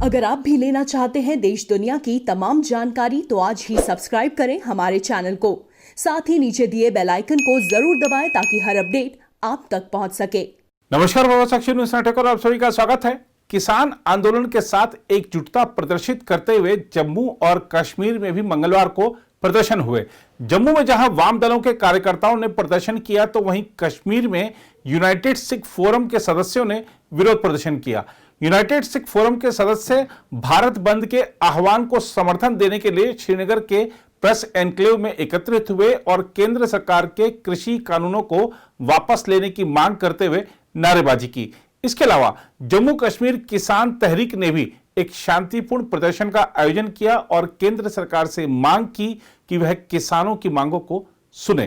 अगर आप भी लेना चाहते हैं देश दुनिया की तमाम जानकारी तो आज ही सब्सक्राइब करें हमारे चैनल को। साथ ही नीचे दिए बेल आइकन को जरूर दबाएं ताकि हर अपडेट आप तक पहुंच सके। नमस्कार, बाबा साक्षी न्यूज़ नेटवर्क और आप सभी का स्वागत है। किसान आंदोलन के साथ एकजुटता प्रदर्शित करते हुए जम्मू और कश्मीर में भी मंगलवार को प्रदर्शन हुए। जम्मू में जहां वाम दलों के कार्यकर्ताओं ने प्रदर्शन किया तो वहीं कश्मीर में यूनाइटेड सिख फोरम के सदस्यों ने विरोध प्रदर्शन किया। यूनाइटेड सिख फोरम के सदस्य भारत बंद के आह्वान को समर्थन देने के लिए श्रीनगर के प्रेस एनक्लेव में एकत्रित हुए और केंद्र सरकार के कृषि कानूनों को वापस लेने की मांग करते हुए नारेबाजी की। इसके अलावा जम्मू कश्मीर किसान तहरीक ने भी एक शांतिपूर्ण प्रदर्शन का आयोजन किया और केंद्र सरकार से मांग की कि वह किसानों की मांगों को सुने।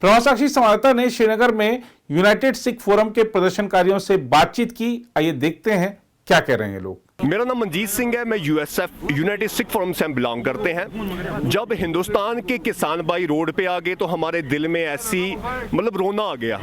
प्रभात साक्षी संवाददाता ने श्रीनगर में यूनाइटेड सिख फोरम के प्रदर्शनकारियों से बातचीत की। आइए देखते हैं क्या कह रहे हैं लोग। मेरा नाम मनजीत सिंह है। मैं यूएसएफ यूनाइटेड सिख फोरम से हम बिलोंग करते हैं। जब हिंदुस्तान के किसान भाई रोड पे आ गए तो हमारे दिल में ऐसी रोना आ गया,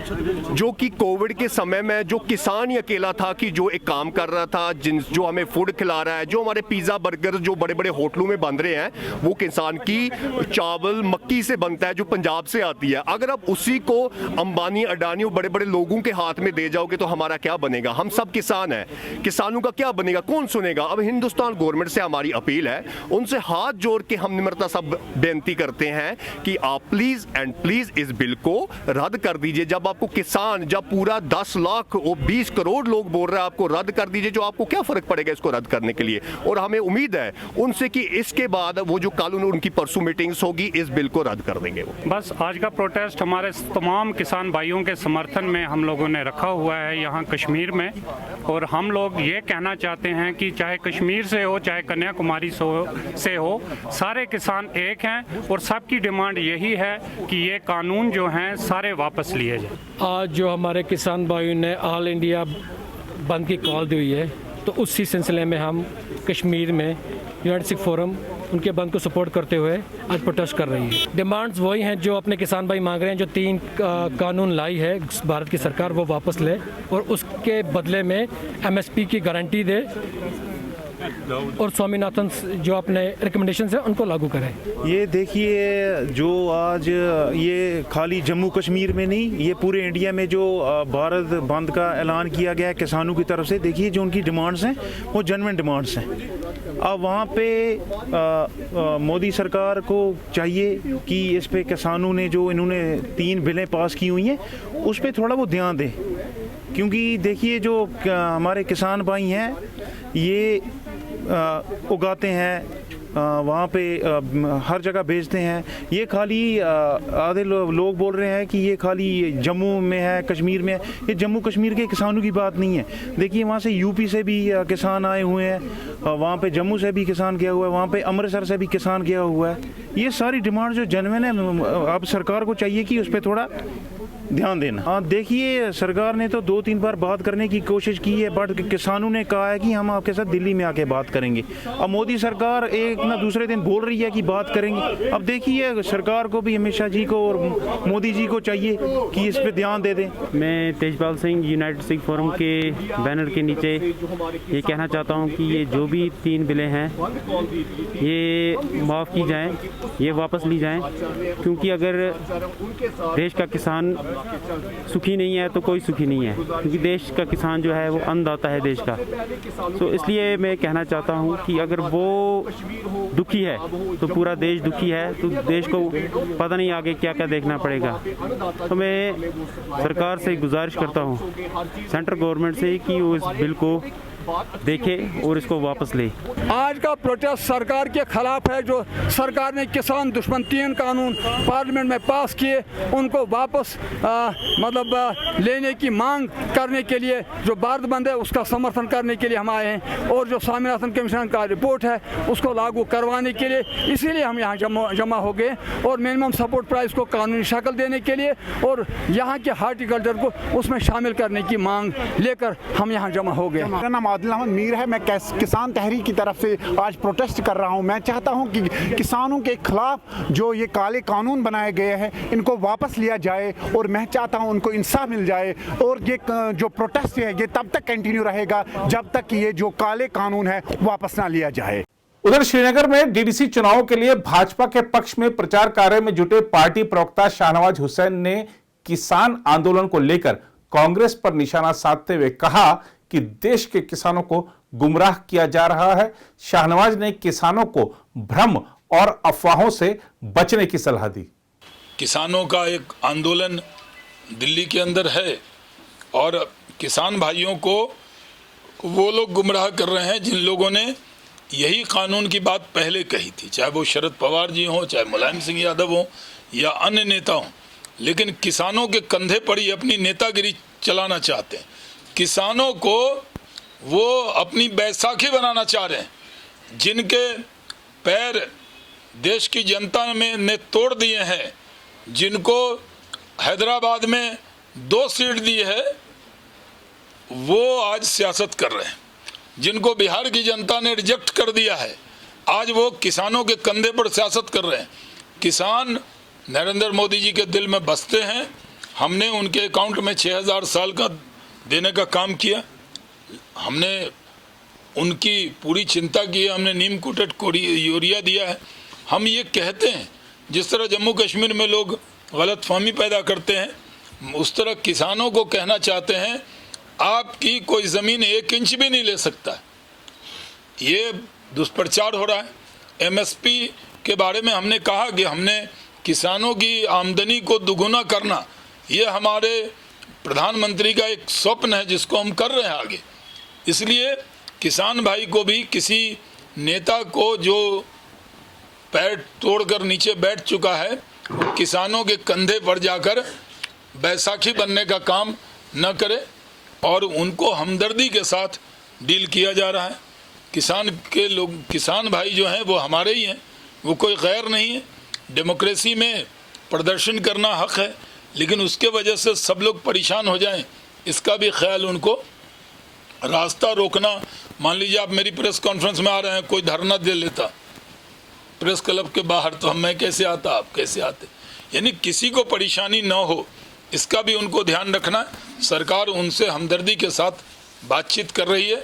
जो कि कोविड के समय में जो किसान ही अकेला था कि जो एक काम कर रहा था, जो हमें फूड खिला रहा है, जो हमारे पिज़्ज़ा बर्गर जो बड़े बड़े होटलों में बन रहे हैं, वो किसान की चावल मक्की से बनता है जो पंजाब से आती है। अगर आप उसी को अंबानी अडानी बड़े बड़े लोगों के हाथ में दे जाओगे तो हमारा क्या बनेगा? हम सब किसान हैं, किसानों का क्या बनेगा? कौन सुनेगा? अब हिंदुस्तान गवर्नमेंट से हमारी अपील है, उनसे हाथ जोड़ के हम निम्रता सब बेनती करते हैं कि आप प्लीज एंड प्लीज इस बिल को रद्द कर दीजिए। जब आपको किसान, जब पूरा 10 लाख और 20 करोड़ लोग बोल रहे हैं आपको रद्द कर दीजिए, जो आपको क्या फर्क पड़ेगा इसको रद्द करने के लिए? और हमें उम्मीद है उनसे कि इसके बाद वो जो कल उनकी परसों मीटिंग्स होगी इस बिल को रद्द कर देंगे। वो बस आज का प्रोटेस्ट हमारे तमाम किसान भाइयों के समर्थन में हम लोगों ने रखा हुआ है यहाँ कश्मीर में। और हम लोग ये कहना चाहते हैं कि चाहे कश्मीर से हो चाहे कन्याकुमारी से हो, सारे किसान एक हैं और सबकी डिमांड यही है कि ये कानून जो हैं सारे वापस लिए जाए। आज जो हमारे किसान भाइयों ने ऑल इंडिया बंद की कॉल दी हुई है, तो उसी सिलसिले में हम कश्मीर में यूनाइटेड सिख फोरम उनके बंद को सपोर्ट करते हुए आज प्रोटेस्ट कर रही है। डिमांड्स वही हैं जो अपने किसान भाई मांग रहे हैं। जो 3 कानून लाई है भारत की सरकार वो वापस ले और उसके बदले में MSP की गारंटी दे और स्वामीनाथन जो अपने रिकमेंडेशंस हैं उनको लागू करें। ये देखिए, जो आज ये खाली जम्मू कश्मीर में नहीं, ये पूरे इंडिया में जो भारत बंद का ऐलान किया गया है किसानों की तरफ से, देखिए जो उनकी डिमांड्स हैं वो जेन्युइन डिमांड्स हैं। अब वहाँ पे मोदी सरकार को चाहिए कि इस पे किसानों ने जो इन्होंने 3 बिलें पास की हुई हैं उस पे थोड़ा वो ध्यान दें, क्योंकि देखिए जो हमारे किसान भाई हैं ये उगाते हैं, वहाँ पे हर जगह बेचते हैं। ये खाली आधे लोग बोल रहे हैं कि ये खाली जम्मू में है, कश्मीर में है। ये जम्मू कश्मीर के किसानों की बात नहीं है। देखिए वहाँ से यूपी से भी किसान आए हुए हैं, वहाँ पे जम्मू से भी किसान गया हुआ है, वहाँ पे अमृतसर से भी किसान गया हुआ है। ये सारी डिमांड जो जेन्युइन है, अब सरकार को चाहिए कि उस पर थोड़ा ध्यान देना। हाँ, देखिए सरकार ने तो 2-3 बार बात करने की कोशिश की है, बट किसानों ने कहा है कि हम आपके साथ दिल्ली में आके बात करेंगे। अब मोदी सरकार एक ना दूसरे दिन बोल रही है कि बात करेंगे। अब देखिए सरकार को भी अमित शाह जी को और मोदी जी को चाहिए कि इस पे ध्यान दे दें। मैं तेजपाल सिंह यूनाइटेड सिख फोरम के बैनर के नीचे ये कहना चाहता हूँ कि ये जो भी 3 बिलें हैं ये माफ़ की जाएँ, ये वापस ली जाएँ, क्योंकि अगर देश का किसान सुखी नहीं है तो कोई सुखी नहीं है, क्योंकि देश का किसान जो है वो अन्नदाता है देश का। तो इसलिए मैं कहना चाहता हूँ कि अगर वो दुखी है तो पूरा देश दुखी है, तो देश को पता नहीं आगे क्या क्या देखना पड़ेगा। तो मैं सरकार से गुजारिश करता हूँ, सेंट्रल गवर्नमेंट से, कि वो इस बिल को देखे और इसको वापस ले। आज का प्रोटेस्ट सरकार के खिलाफ है। जो सरकार ने किसान दुश्मन 3 कानून पार्लियामेंट में पास किए उनको वापस लेने की मांग करने के लिए जो भारत बंद है उसका समर्थन करने के लिए हम आए हैं। और जो स्वामीनाथन कमीशन का रिपोर्ट है उसको लागू करवाने के लिए, इसीलिए हम यहाँ जमा हो गए। और मिनिमम सपोर्ट प्राइस को कानूनी शक्ल देने के लिए और यहाँ के हार्टिकल्चर को उसमें शामिल करने की मांग लेकर हम यहाँ जमा हो गए। मेरा नाम आदिल अहमद मीर है। मैं किसान तहरीक की तरफ से आज प्रोटेस्ट कर रहा हूं। मैं चाहता हूं कि किसानों के खिलाफ जो ये काले कानून बनाए गए हैं इनको वापस लिया जाए और मैं चाहता हूं उनको इंसाफ मिल जाए। और ये जो प्रोटेस्ट है ये तब तक कंटिन्यू रहेगा जब तक कि ये जो काले कानून है वापस ना लिया जाए। उधर श्रीनगर में डीडीसी चुनाव के लिए भाजपा के पक्ष में प्रचार कार्य में जुटे पार्टी प्रवक्ता शाहनवाज हुसैन ने किसान आंदोलन को लेकर कांग्रेस पर निशाना साधते हुए कहा कि देश के किसानों को गुमराह किया जा रहा है। शाहनवाज ने किसानों को भ्रम और अफवाहों से बचने की सलाह दी। किसानों का एक आंदोलन दिल्ली के अंदर है और किसान भाइयों को वो लोग गुमराह कर रहे हैं जिन लोगों ने यही कानून की बात पहले कही थी, चाहे वो शरद पवार जी हों, चाहे मुलायम सिंह यादव हों या अन्य नेता हों। लेकिन किसानों के कंधे पर ही अपनी नेतागिरी चलाना चाहते हैं। किसानों को वो अपनी बैसाखी बनाना चाह रहे हैं। जिनके पैर देश की जनता ने तोड़ दिए हैं, जिनको हैदराबाद में 2 सीट दी है, वो आज सियासत कर रहे हैं। जिनको बिहार की जनता ने रिजेक्ट कर दिया है, आज वो किसानों के कंधे पर सियासत कर रहे हैं। किसान नरेंद्र मोदी जी के दिल में बसते हैं। हमने उनके अकाउंट में 6000 साल का देने का काम किया। हमने उनकी पूरी चिंता की है। हमने नीम कोटेड यूरिया दिया है। हम ये कहते हैं जिस तरह जम्मू कश्मीर में लोग गलतफहमी पैदा करते हैं, उस तरह किसानों को कहना चाहते हैं आपकी कोई ज़मीन 1 इंच भी नहीं ले सकता। ये दुष्प्रचार हो रहा है। एमएसपी के बारे में हमने कहा कि हमने किसानों की आमदनी को दुगुना करना, ये हमारे प्रधानमंत्री का एक स्वप्न है जिसको हम कर रहे हैं आगे। इसलिए किसान भाई को भी किसी नेता को जो पैर तोड़कर नीचे बैठ चुका है, किसानों के कंधे पर जाकर बैसाखी बनने का काम न करे और उनको हमदर्दी के साथ डील किया जा रहा है। किसान भाई जो हैं वो हमारे ही हैं, वो कोई गैर नहीं है। डेमोक्रेसी में प्रदर्शन करना हक है, लेकिन उसके वजह से सब लोग परेशान हो जाएं, इसका भी ख्याल उनको। रास्ता रोकना, मान लीजिए आप मेरी प्रेस कॉन्फ्रेंस में आ रहे हैं, कोई धरना दे लेता प्रेस क्लब के बाहर, तो मैं कैसे आता, आप कैसे आते। यानी किसी को परेशानी ना हो, इसका भी उनको ध्यान रखना है। सरकार उनसे हमदर्दी के साथ बातचीत कर रही है।